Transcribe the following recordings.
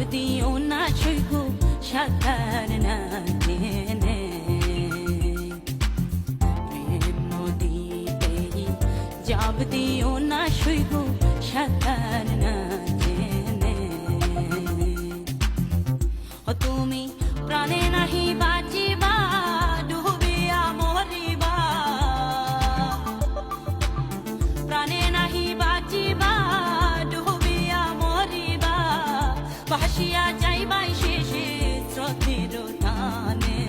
দিও না সইব সাঁতার না জেনে প্রেম নদীতে যাব দিও না সইব সাঁতার না জেনে ও তুমি প্রাণে নাহি বাঁচিবা ডুবিয়া মরিবা প্রাণে নাহি বাঁচিবা ডুবিয়া মরিবা ভাসিয়া যাইবাই শেষে স্রোতের টানে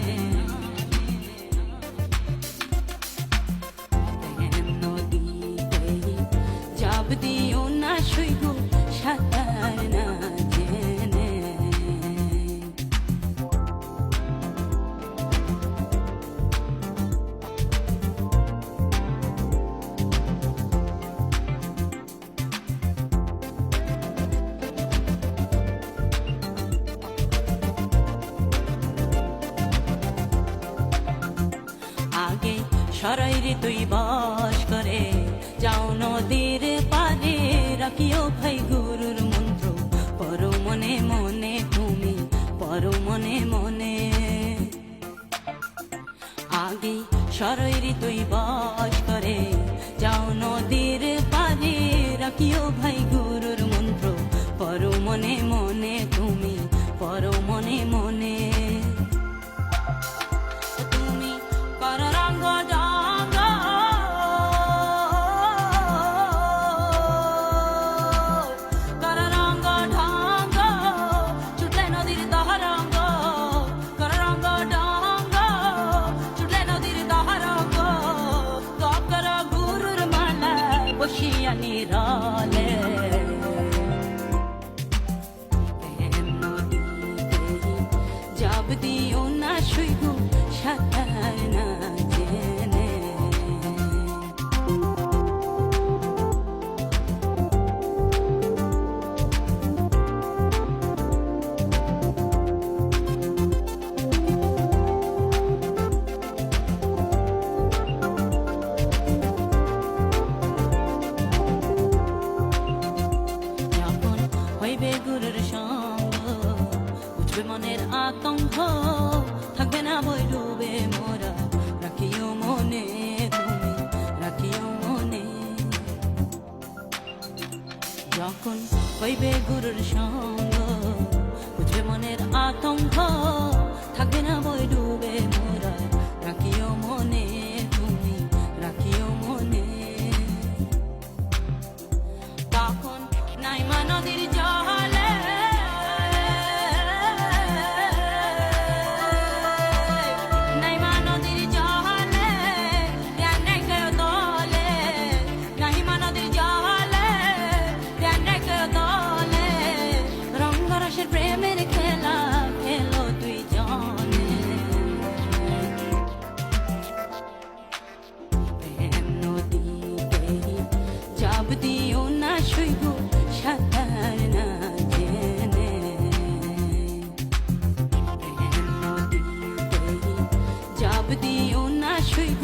প্রেম নদীতে যাব দিও না সইব সাঁতার না জেনে আগে সরাইরে তুই বাস করে যাও নদীর পারে রাখিও ভাই গুরুর মন্ত্র পর মনে মনে তুমি পর মনে মনে আগে সরাইরে তুই বাস করে যাও নদীর পারে রাখিও ভাই গুরুর মন্ত্র পর মনে মনে তুমি পর মনে মনে বসিয়া নিরালে প্রেম নদীতে যাব দিও না সইব সাঁতার না জেনে গুরুর সঙ্গ বুঝবে মনের আতঙ্ক থাকবে না বই ডুবে মোরা রাখিও মনে তুমি রাখিও মনে যখন হইবে গুরুর সঙ্গ বুঝবে মনের আতঙ্ক থাকবে না বই ডুবে মোরা রাখিও মনে তুমি রাখিও মনে তখন নাইমা নদীর জলে নাইমা নদীর জলে ধ্যান রেখে দলে নাইমা নদীর জলে ধ্যান রেখে দলে রঙ্গরসের প্রেমের খেলা খেলো তুই জানে প্রেম নদীতে যাব দিও না সইব সাঁতার না জেনে প্রেম নদীতে যাব দিও না সইব